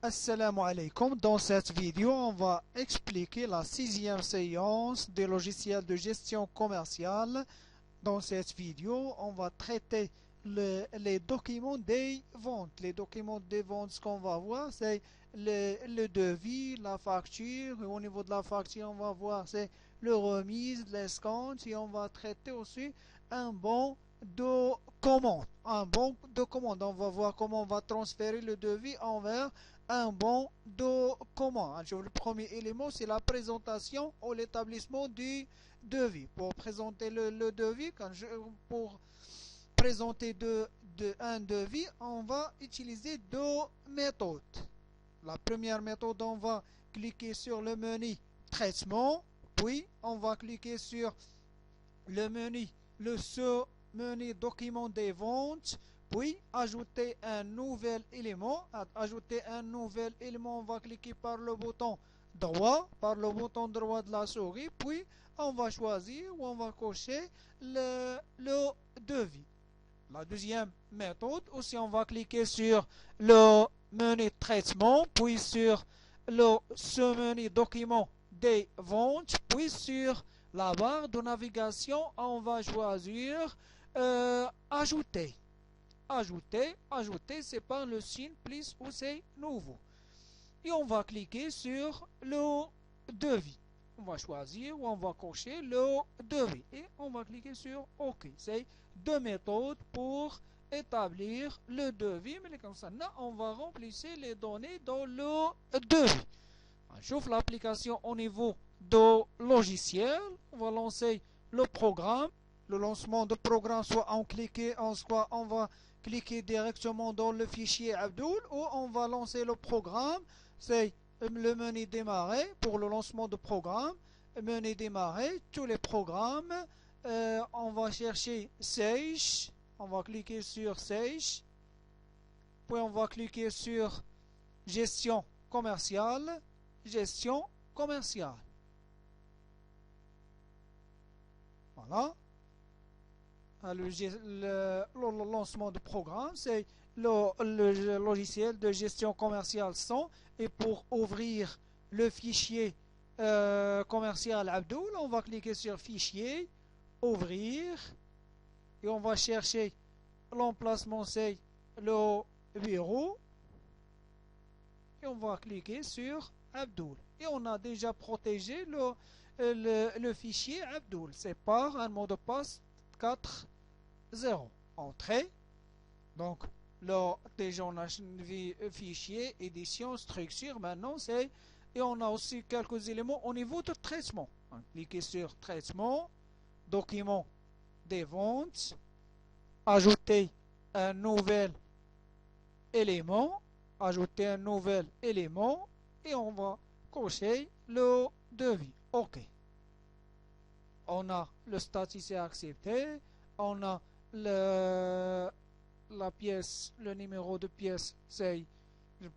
Assalamu alaikum. Dans cette vidéo, on va expliquer la sixième séance des logiciels de gestion commerciale. Dans cette vidéo, on va traiter les documents des ventes. Les documents des ventes, ce qu'on va voir, c'est le devis, la facture. Et au niveau de la facture, on va voir, c'est le remise, l'escompte. Et on va traiter aussi un bon de commande. Un bon de commande. On va voir comment on va transférer le devis envers un bon de commande. Le premier élément, c'est la présentation ou l'établissement du devis. Pour présenter le devis, pour présenter un devis, on va utiliser deux méthodes. La première méthode, on va cliquer sur le menu traitement, puis on va cliquer sur le menu, le sous-menu document des ventes, puis ajouter un nouvel élément. On va cliquer par le bouton droit, de la souris, puis on va choisir ou on va cocher le devis. La deuxième méthode, aussi on va cliquer sur le menu traitement, puis sur ce menu document des ventes, puis sur la barre de navigation, on va choisir ajouter. Ajouter, c'est pas le signe plus ou c'est nouveau. Et on va cliquer sur le devis. On va choisir ou on va cocher le devis. Et on va cliquer sur OK. C'est deux méthodes pour établir le devis. Mais comme ça, là, on va remplir les données dans le devis. J'ouvre l'application au niveau du logiciel. On va lancer le programme. Le lancement de programme, soit on va cliquer directement dans le fichier Abdul, ou on va lancer le programme. C'est le menu démarrer pour le lancement de programme. Menu démarrer, tous les programmes. On va chercher Sage. On va cliquer sur Sage. Puis on va cliquer sur gestion commerciale. Gestion commerciale. Voilà. Le lancement de programme, c'est le logiciel de gestion commerciale 100. Et pour ouvrir le fichier commercial Abdul, on va cliquer sur fichier, ouvrir, et on va chercher l'emplacement, c'est le bureau, et on va cliquer sur Abdul. Et on a déjà protégé le fichier Abdul. C'est par un mot de passe 4.0. Entrée. Donc, là, déjà, on a un fichier, édition, structure. Maintenant, c'est. Et on a aussi quelques éléments au niveau de traitement. Cliquez sur traitement, document des ventes, ajouter un nouvel élément, et on va cocher le devis. OK. On a le statut c'est accepté, on a la pièce, le numéro de pièce, c'est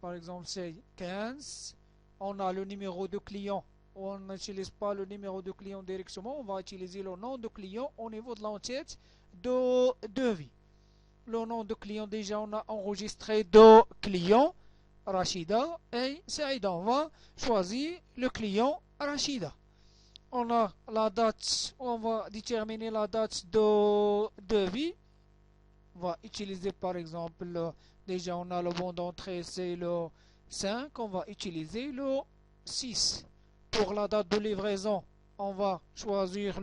par exemple c'est 15. On a le numéro de client. On n'utilise pas le numéro de client directement, on va utiliser le nom de client au niveau de l'entête de devis. Le nom de client, déjà on a enregistré deux clients, Rachida et Saïda. On va choisir le client Rachida. On a la date, on va déterminer la date de devis. On va utiliser par exemple, déjà on a le bon d'entrée, c'est le 5, on va utiliser le 6. Pour la date de livraison, on va choisir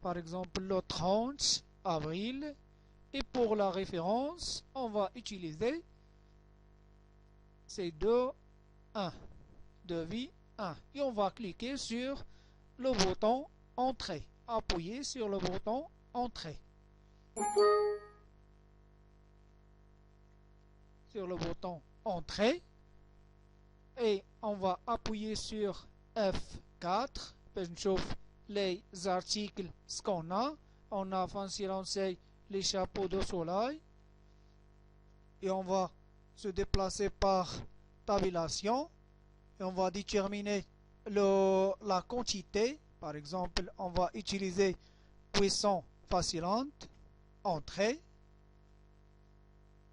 par exemple le 30 avril. Et pour la référence, on va utiliser c'est 2, 1, devis 1. Et on va cliquer sur le bouton Entrée. Appuyez sur le bouton Entrée. Sur le bouton Entrée. Et on va appuyer sur F4. Pour les articles, ce qu'on a. On a lancé les chapeaux de soleil. Et on va se déplacer par tabulation. Et on va déterminer la quantité. Par exemple, on va utiliser puissant facilante, entrée,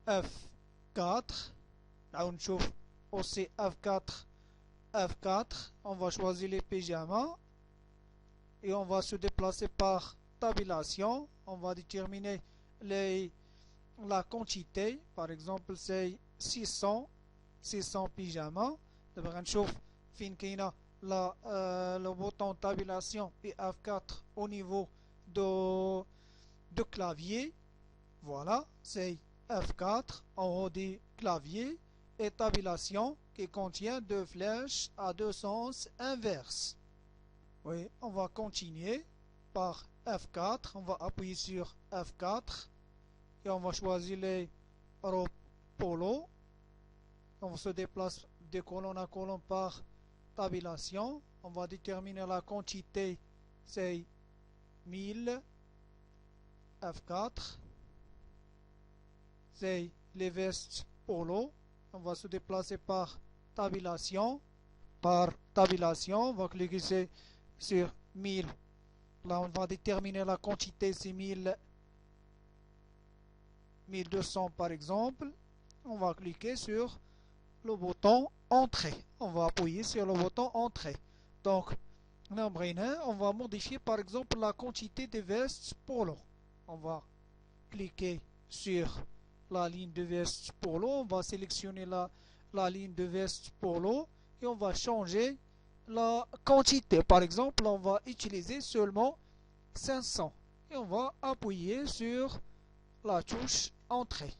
F4, On chauffe aussi F4, F4. On va choisir les pyjamas. Et on va se déplacer par tabulation. On va déterminer la quantité. Par exemple, c'est 600 pyjamas. D'abord, on chauffe fin كاينه le bouton tabulation et F4 au niveau de clavier. Voilà, c'est F4 en haut du clavier et tabulation qui contient deux flèches à deux sens inverses. Oui, on va continuer par F4. On va appuyer sur F4 et on va choisir les robes polo. On se déplace de colonne à colonne par tabulation. On va déterminer la quantité, c'est 1000. F4. C'est les vestes polo. On va se déplacer par tabulation. On va cliquer sur 1000. Là, on va déterminer la quantité, c'est 1200 par exemple. On va cliquer sur le bouton Entrée. On va appuyer sur le bouton Entrée. Donc, on va modifier par exemple la quantité des vestes polo. On va cliquer sur la ligne de veste polo. On va sélectionner la ligne de veste polo et on va changer la quantité. Par exemple, on va utiliser seulement 500 et on va appuyer sur la touche Entrée.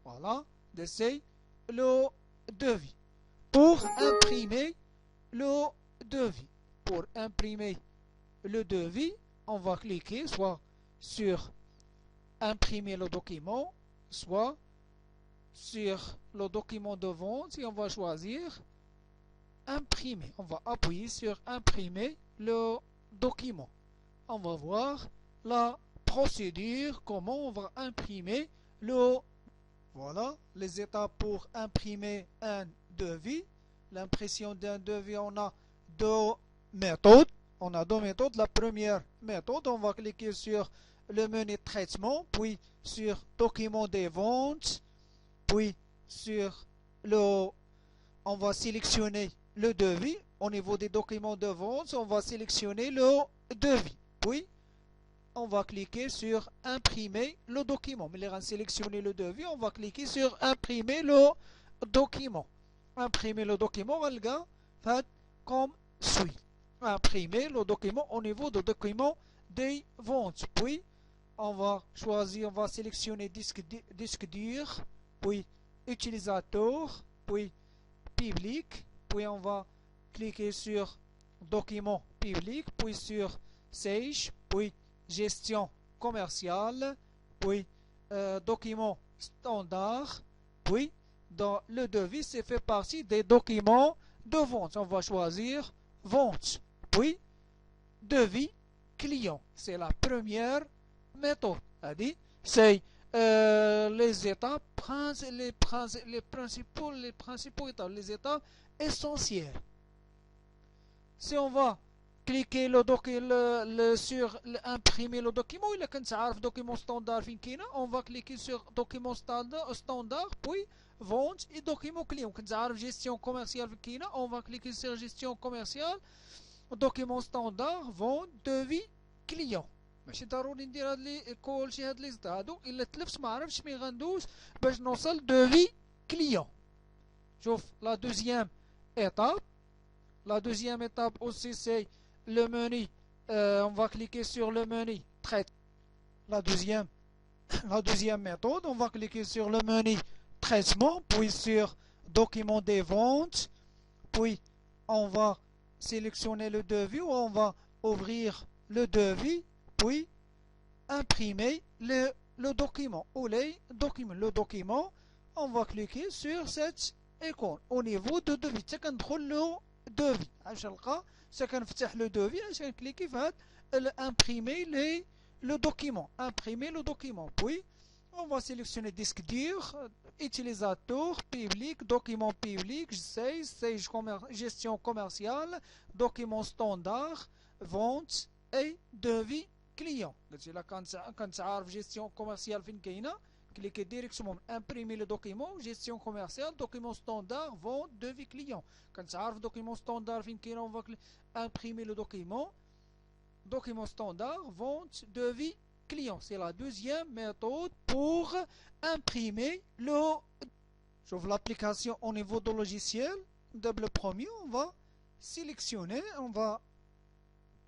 Voilà, c'est le devis. Pour imprimer le devis. Pour imprimer le devis, on va cliquer soit sur imprimer le document, soit sur le document de vente et on va choisir imprimer. On va appuyer sur imprimer le document. On va voir la procédure, comment on va imprimer le... Voilà, les étapes pour imprimer un devis. L'impression d'un devis, on a deux méthodes. La première méthode, on va cliquer sur le menu traitement, puis sur document des ventes, puis on va sélectionner le devis. Au niveau des documents de vente, on va sélectionner le devis. Puis, on va cliquer sur imprimer le document. Mais on sélectionner le devis, on va cliquer sur imprimer le document. Imprimer le document, on va faire comme suit. Imprimer le document au niveau du document des ventes. Puis, on va sélectionner disque dur, puis utilisateur, puis public, puis on va cliquer sur document public, puis sur Sage, puis gestion commerciale, puis document standard, puis dans le devis, c'est fait partie des documents de vente. On va choisir vente, puis devis client. C'est la première méthode. C'est les étapes, les principaux étapes, les étapes essentielles. Si on va cliquer sur imprimer le document, il y a un document standard, on va cliquer sur document standard, puis vente et document client. Gestion commerciale, on va cliquer sur gestion commerciale, document standard, vente, devis, client. ماشي ضروري ندير كلشي هاد لي زد هادو الا تلفت ما عرفتش مي غندوز باش نوصل دوفي كليون. شوف لا دوزيام étape aussi c'est le menu. On va cliquer sur le menu traite. La deuxième méthode, on va cliquer sur le menu traitement, puis sur document des ventes, puis on va sélectionner le devis ou on va ouvrir le devis, puis imprimer le document ou les documents. Le document, on va cliquer sur cette icône au niveau de devis. C'est quand on le devis. C'est quand on fait le devis, on clique sur imprimer le document. Imprimer le document. Puis, on va sélectionner disque dur, utilisateur, public, document public, gestion commerciale, document standard, vente et devis client. قلت لك كنت عارف جيستيون كوميرسيال فين كاينه cliquez directement imprimer le document gestion commerciale document standard vente devis client quand ça arrive document standard on va imprimer le document standard vente devis client. C'est la deuxième méthode pour imprimer le. J'ouvre l'application au niveau de logiciel. Double premier, on va sélectionner, on va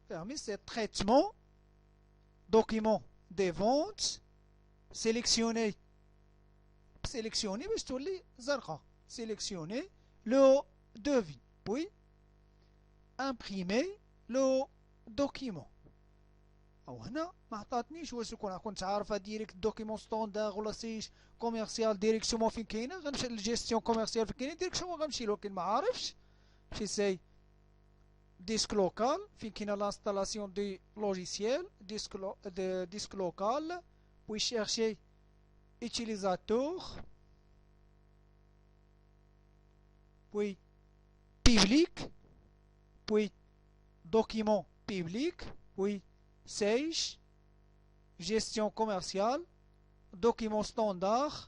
fermer ce traitement document des ventes. Sélectionner le devis, puis imprimer le document. او هنا ما عطاتنيش واش يكون كنت عارفه ديريكت دوكيمون ستاندار ولا سيج كوميرسيال ديريكسيون فين كاينه غنمشي للجيستيون كوميرسيال فين كاينه ديريكسيون غنمشي له ولكن ما عارفش مشي سي ديسك لوكال فين كاينه لانستالاسيون دي لوجيسيال ديسك لوكال بوي شيرشي utilisateur puis public puis document public puis Sage, gestion commerciale, document standard.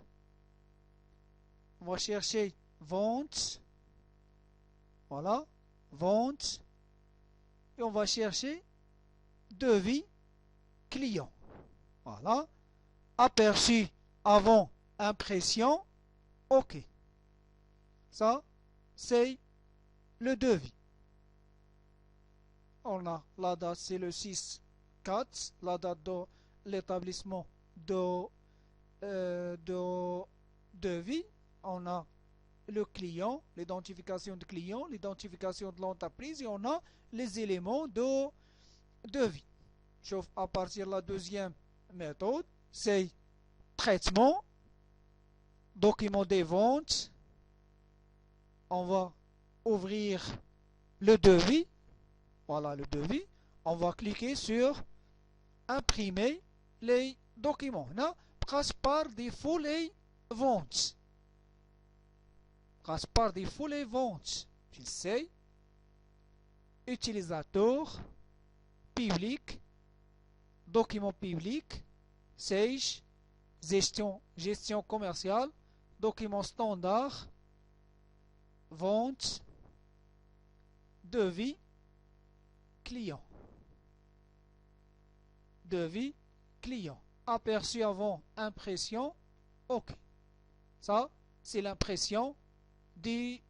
On va chercher vente. Voilà, vente. Et on va chercher devis client. Voilà. Aperçu avant impression. OK. Ça, c'est le devis. On a la date, c'est le 6. La date de l'établissement de devis. On a le client, l'identification du client, l'identification de l'entreprise et on a les éléments de devis. Sauf à partir de la deuxième méthode, c'est traitement, document des ventes. On va ouvrir le devis. Voilà le devis. On va cliquer sur imprimer les documents. Là, passe par défaut les ventes. Passe par défaut les ventes. Je sais. Utilisateur. Public. Document public. Sage. Gestion commerciale. Document standard. Vente. Devis. Client. Devis client. Aperçu avant impression. OK. Ça, c'est l'impression du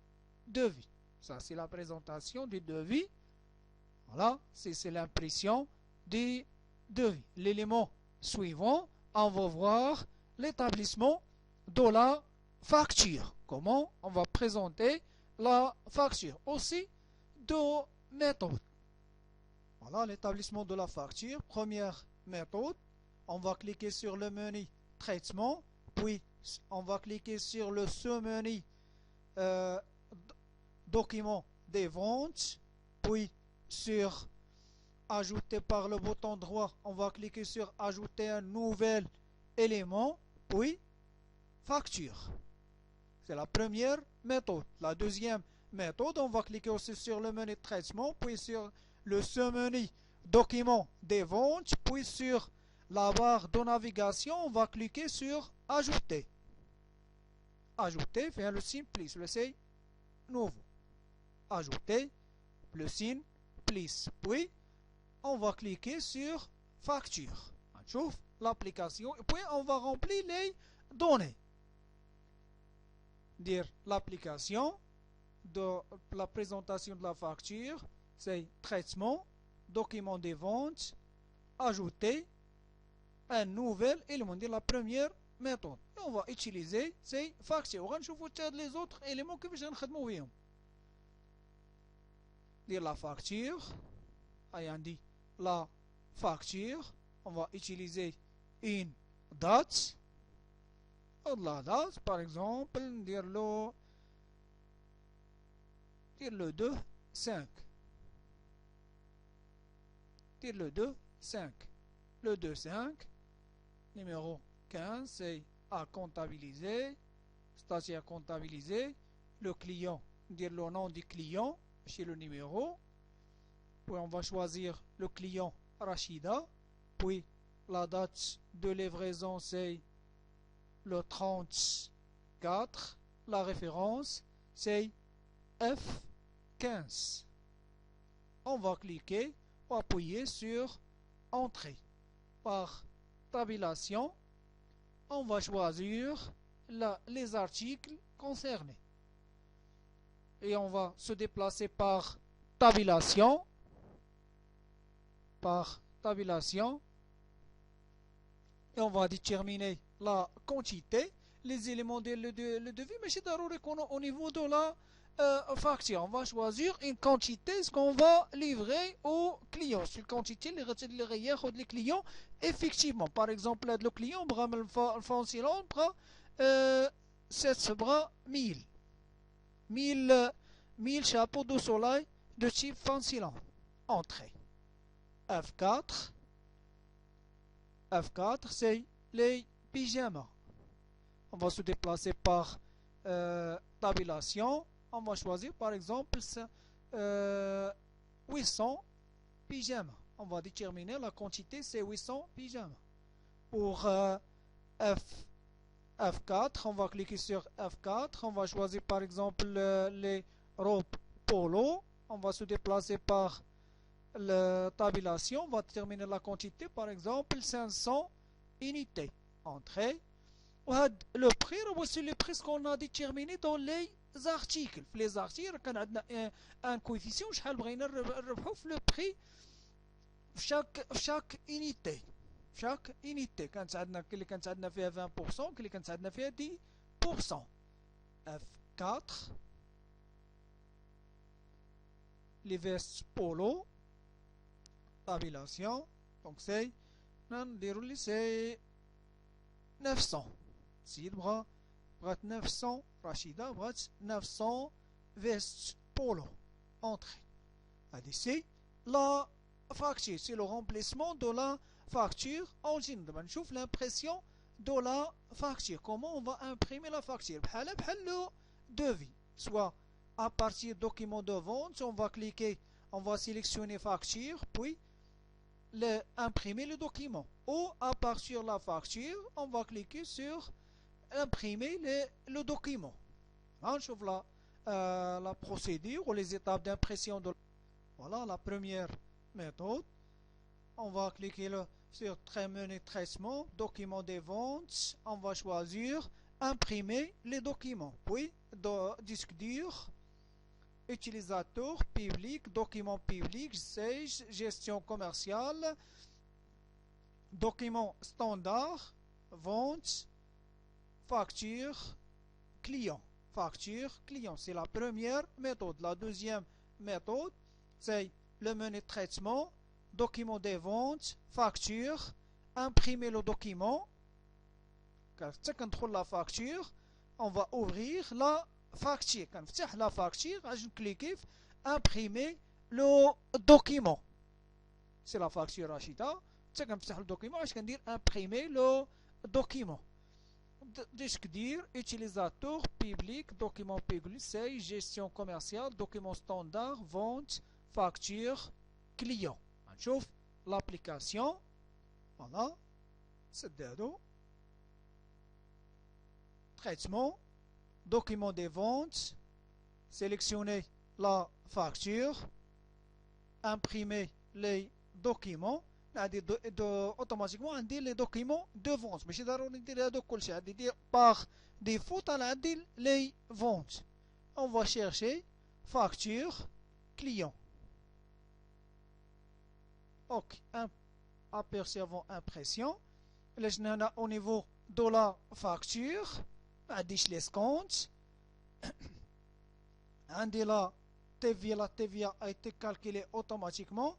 devis. Ça, c'est la présentation du devis. Voilà, c'est l'impression du devis. L'élément suivant, on va voir l'établissement de la facture. Comment on va présenter la facture. Aussi, deux méthodes. Voilà l'établissement de la facture. Première méthode, on va cliquer sur le menu traitement, puis on va cliquer sur le sous-menu document des ventes, puis sur ajouter par le bouton droit, on va cliquer sur ajouter un nouvel élément, puis facture. C'est la première méthode. La deuxième méthode, on va cliquer aussi sur le menu traitement, puis sur le sous-menu document des ventes, puis sur la barre de navigation, on va cliquer sur ajouter. Ajouter, faire le signe plus, le signe nouveau. Ajouter, le signe plus. Puis, on va cliquer sur facture. On chauffe l'application et puis on va remplir les données. Dire l'application de la présentation de la facture, c'est traitement, document des ventes, ajouter un nouvel élément, dire la première méthode. Et on va utiliser ces factures. On va voir les autres éléments que je vais faire. Dire la facture, ayant dit la facture, on va utiliser une date. La date, par exemple, dire le 2-5. Dire le 2-5. Le 2-5, numéro 15, c'est à comptabiliser, station à comptabiliser, le client, dire le nom du client chez le numéro, puis on va choisir le client Rachida, puis la date de livraison c'est le 34. La référence, c'est F15. On va cliquer ou appuyer sur Entrée. Par tabulation, on va choisir les articles concernés. Et on va se déplacer par tabulation. Et on va déterminer la quantité, les éléments de le devis, mais c'est au niveau de la facture. On va choisir une quantité, ce qu'on va livrer au client. C'est une quantité, les clients, effectivement. Par exemple, le client, le fonctionnaire, 1000 chapeaux de soleil de type fonctionnaire. Entrée. F4. F4, c'est les pyjamas. On va se déplacer par tabulation. On va choisir par exemple 800 pyjamas. On va déterminer la quantité, c'est 800 pyjamas. Pour F4, on va cliquer sur F4. On va choisir par exemple les robes polo. On va se déplacer par la tabulation. On va déterminer la quantité, par exemple 500 unités. Entrée. Le prix, c'est le prix qu'on a déterminé dans les articles. Les articles, on a un coefficient, le prix chaque unité. Chaque unité. Quand on a fait 20%, quand on a fait 10%. F4. Les vestes polo. Tabulation. Donc c'est 900. سيد بغات 900 رشيدة بغات 900 vestes polo. Entrée. هادي la facture, c'est le remplacement de la facture originale. دابا نشوف l'impression de la facture. Comment on va imprimer la facture بحال le devis. Soit à partir du document de vente, on va cliquer, on va sélectionner facture, puis imprimer le document. Ou à partir de la facture, on va cliquer sur imprimer le document. On trouve la procédure ou les étapes d'impression. Voilà la première méthode. On va cliquer sur menu traitement, document des ventes. On va choisir imprimer les documents. Puis disque dur, utilisateur public, document public, gestion commerciale, document standard, vente, facture client. Facture client, c'est la première méthode. La deuxième méthode, c'est le menu traitement, document des ventes, facture, imprimer le document. Quand on trouve la facture, on va ouvrir la facture. Quand on ouvre la facture, on clique imprimer le document. C'est la facture Rachida. Quand on ouvre le document, on va dire imprimer le document. Disque dur, utilisateur, public, document public, c'est gestion commerciale, document standard, vente, facture, client. On chauffe l'application. Voilà. C'est dedans. Traitement, document des ventes, sélectionner la facture, imprimer les documents. Automatiquement on dit les documents de vente. Mais par défaut on a dit les ventes. On va chercher facture client. Ok, apercevant impression. Là, au niveau de la facture, on dit les comptes. On dit la TVA a été calculée automatiquement.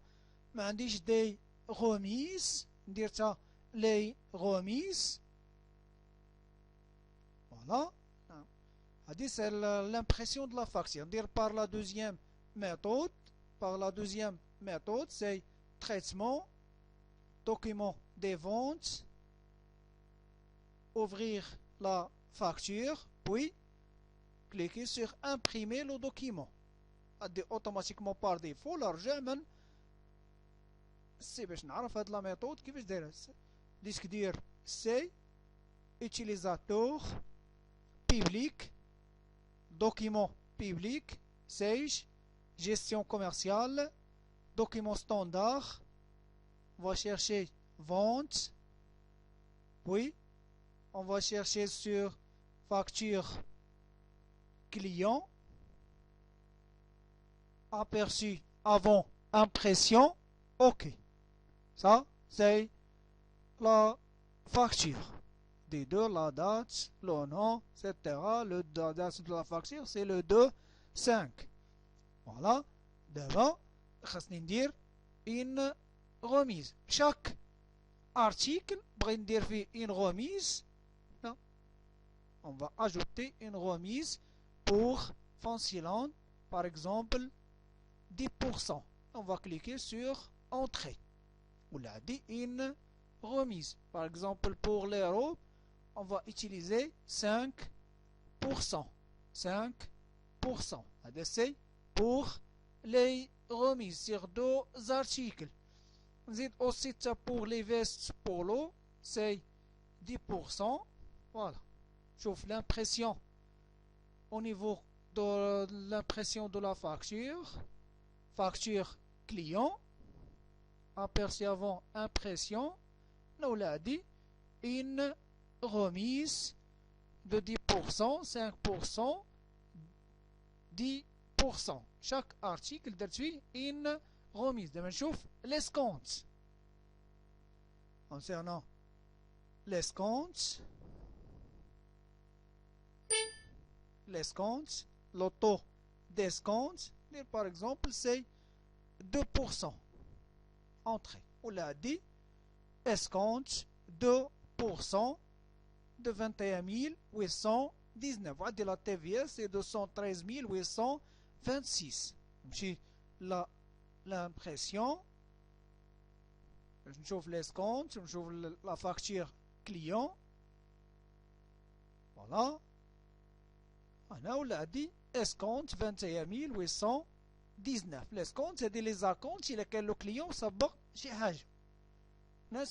Mais on dit des remises, dire ça, les remises. Voilà. C'est l'impression de la facture. Dire par la deuxième méthode, c'est traitement, document des ventes, ouvrir la facture, puis cliquer sur imprimer le document. Automatiquement par défaut, l'argent سي باش نعرف هاد لا ميثود كيفاش دايره ديسك دير سي utilisateur public, document public, Sage, gestion commerciale, document standard, on va chercher vente, oui, on va chercher sur facture client, aperçu avant impression, ok. Ça, c'est la facture. Des deux, la date, le nom, etc. La date de la facture, c'est le 2-5. Voilà. Devant, خاصني ندير une remise. Chaque article, بغي ندير فيه une remise. Non. On va ajouter une remise pour Fancyland, par exemple, 10%. On va cliquer sur Entrée. On l'a dit, une remise. Par exemple, pour l'euro, on va utiliser 5%. 5%. C'est pour les remises sur deux articles. Aussi pour les vestes polo, c'est 10%. Voilà. J'ouvre l'impression au niveau de l'impression de la facture. Facture client. Aperçu avant impression. Nous l'a dit. Une remise de 10%, 5%, 10%. Chaque article درت une remise. دابا نشوف l'escompte. Concernant l'escompte, le taux d'escompte, par exemple, c'est 2%. Entrée. On l'a dit, escompte 2% de 21 819. وعندي la TVA c'est 213 826. نمشي l'impression, نشوف l'escompte, نشوف la facture client. Voilà. هنا ولا dit escompte 21 819. l'escompte c'est les acomptes إلا كان le client سبق شي حاجة. هنا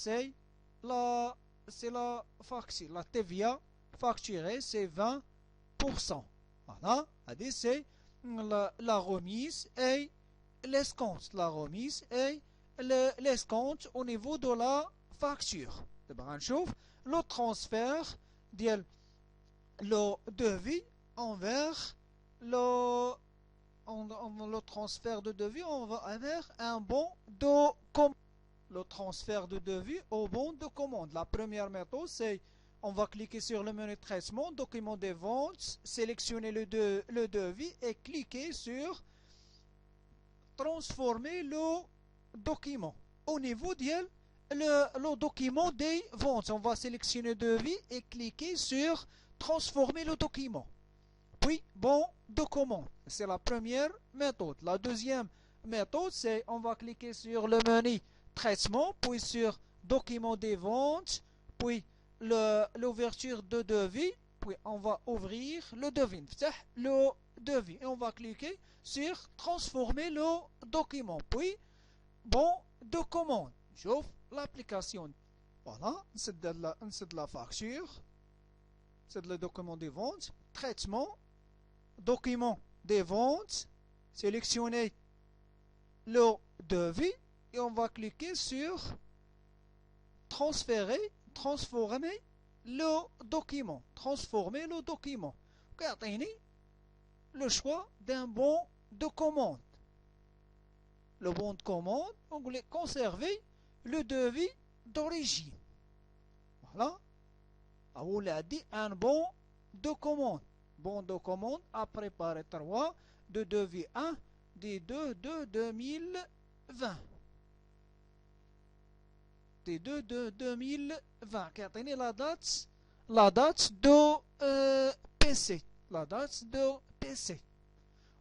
c'est la facture, la TVA facturée, c'est 20%. Voilà, c'est la remise et l'escompte. La remise et l'escompte au niveau de la facture. Le transfert de le devis envers le transfert de devis envers un bon de commande. Le transfert de devis au bon de commande. La première méthode, c'est on va cliquer sur le menu traitement, document des ventes, sélectionner le devis et cliquer sur transformer le document. Au niveau de le document des ventes, on va sélectionner le devis et cliquer sur transformer le document. Puis, bon de commande. C'est la première méthode. La deuxième méthode, c'est on va cliquer sur le menu traitement, puis sur document des ventes, puis l'ouverture de devis, puis on va ouvrir le devis. Le devis. Et on va cliquer sur transformer le document. Puis, bon de commande. J'ouvre l'application. Voilà, c'est de la facture. C'est le document des ventes. Traitement. Document des ventes. Sélectionnez le devis. Et on va cliquer sur transformer le document. Transformer le document. Le choix d'un bon de commande. Le bon de commande, on voulait conserver le devis d'origine. Voilà. On a dit un bon de commande. Bon de commande à préparer 3 de devis 1 des 2 de 2020. Des 2 de 2020. كيعطيني la date de PC. La date de PC.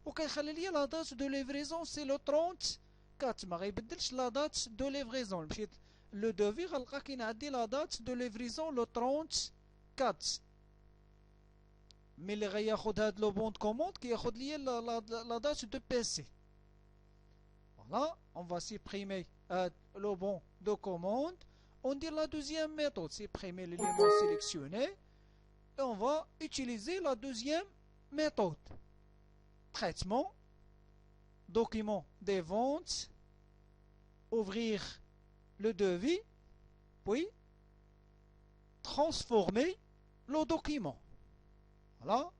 وكيخلي لي la date de livraison c'est le 34. ما غيبدلش la date de livraison. مشيت le devis غنلقى كاين عندي la date de livraison le 34. مي اللي غياخد هاد لو بون كوموند كياخد لي la date de PC. Voilà, on va supprimer le bon de commande. On dit la deuxième méthode, c'est supprimer l'élément sélectionné. Et on va utiliser la deuxième méthode. Traitement, document des ventes, ouvrir le devis, puis transformer le document. Voilà.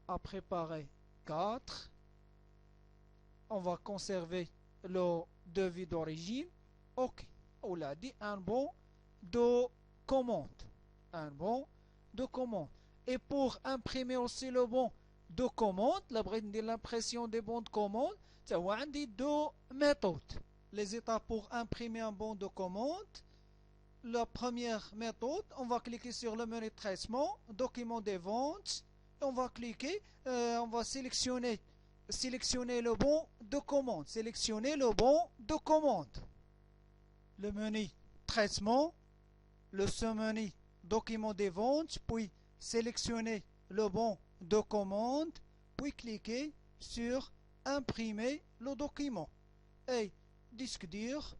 À préparer 4. On va conserver le devis d'origine. Ok. On l'a dit, un bon de commande. Un bon de commande. Et pour imprimer aussi le bon de commande, l'impression des bons de commande, c'est deux méthodes. Les étapes pour imprimer un bon de commande. La première méthode, on va cliquer sur le menu traitement, document des ventes, et on va cliquer, on va sélectionner le bon de commande, sélectionner le bon de commande. Le menu traitement, le sous-menu document des ventes, puis sélectionner le bon de commande, puis cliquer sur imprimer le document. Et disque dur,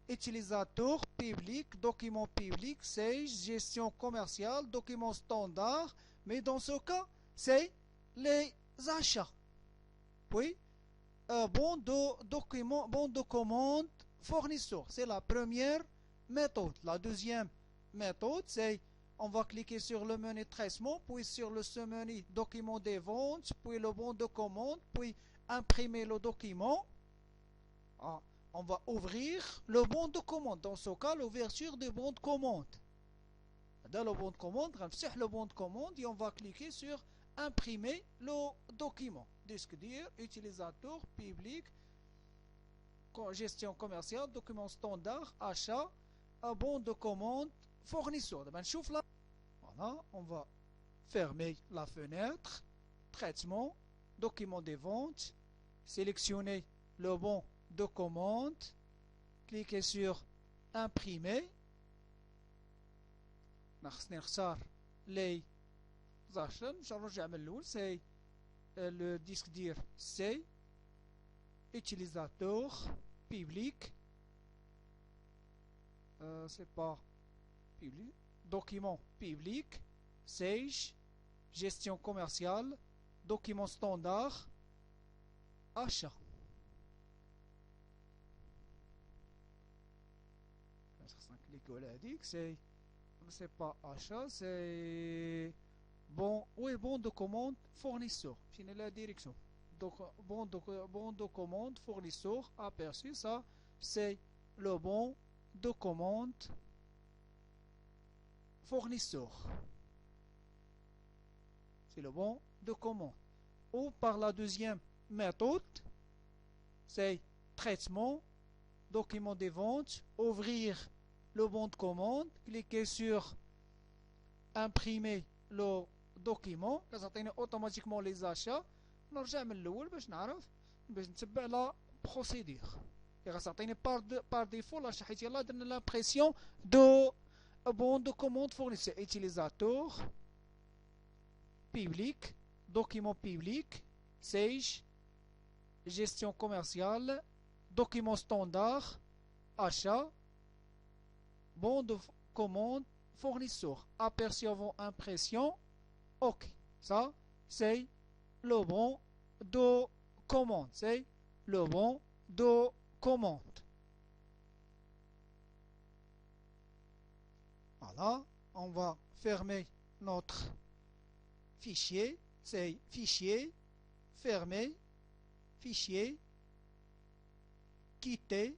utilisateur public, document public, c'est gestion commerciale, document standard, mais dans ce cas, c'est les achats. Puis, bon de commande fournisseur, c'est la première méthode. La deuxième méthode, c'est on va cliquer sur le menu traitement, puis sur le sous-menu document des ventes, puis le bon de commande, puis imprimer le document. On va ouvrir le bon de commande. Dans ce cas, l'ouverture du bon de commande. Dans le bon de commande, on va le bon de commande et on va cliquer sur imprimer le document. Disque dur, utilisateur, public, gestion commerciale, document standard, achat, bon de commande, fournisseur. Voilà, on va fermer la fenêtre, traitement, document des ventes, sélectionner le bon de commande, cliquez sur imprimer. نختار les achats. C'est le disque dur C, utilisateur, public, c'est pas public, document public, Sage, gestion commerciale, document standard, achat. C'est pas achat, c'est bon, oui, bon de commande fournisseur. Finis la direction. Donc, bon de commande fournisseur aperçu, ça, c'est le bon de commande fournisseur. C'est le bon de commande. Ou par la deuxième méthode, c'est traitement, document des ventes, ouvrir le bon de commande, cliquez sur imprimer le document, كتعطيني automatiquement les achats. نرجع من الاول باش نعرف باش نتبع لا بروسيدور. غتعطيني par défaut là حيت يلاه درنا l'impression de bon de commande fournisseur. Utilisateur, public, document public, Sage, gestion commerciale, document standard, achat, bon de commande fournisseur. Aperçu avant impression. Ok. Ça, c'est le bon de commande. C'est le bon de commande. Voilà. On va fermer notre fichier. C'est fichier, fermer, fichier, quitter,